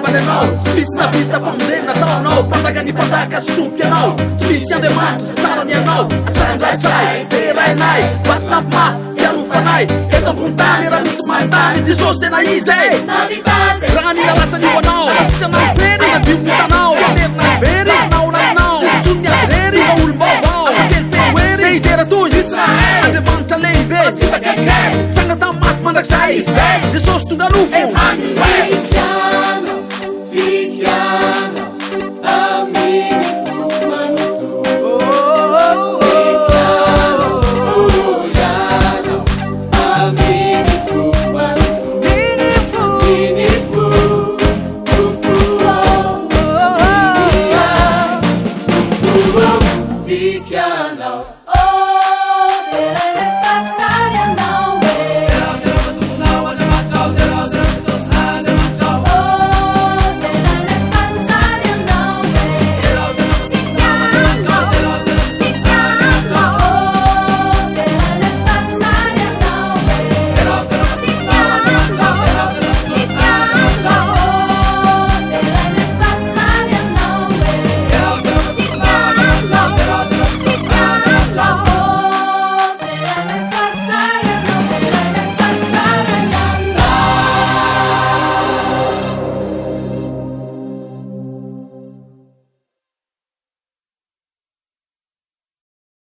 Fitiavananao tsy misy navita famonjena ataonao mpanjaka ny mpanjaka sy tompianao tsy misy andriamanitra sarany ianao asandraitray terainay vatinampimafy fialofanay eto ambony tany raha misy manontany jesosy tena izy raha nilalatsany io anao asikanao very nadiomitanao merina very naonainao tsy sony avery va olom-baovao afateny fehoery te idera toy Israel andriamanitra lehibe tsy bakakay sanga tamy maty mandrakizay izy jesosy tonga nofo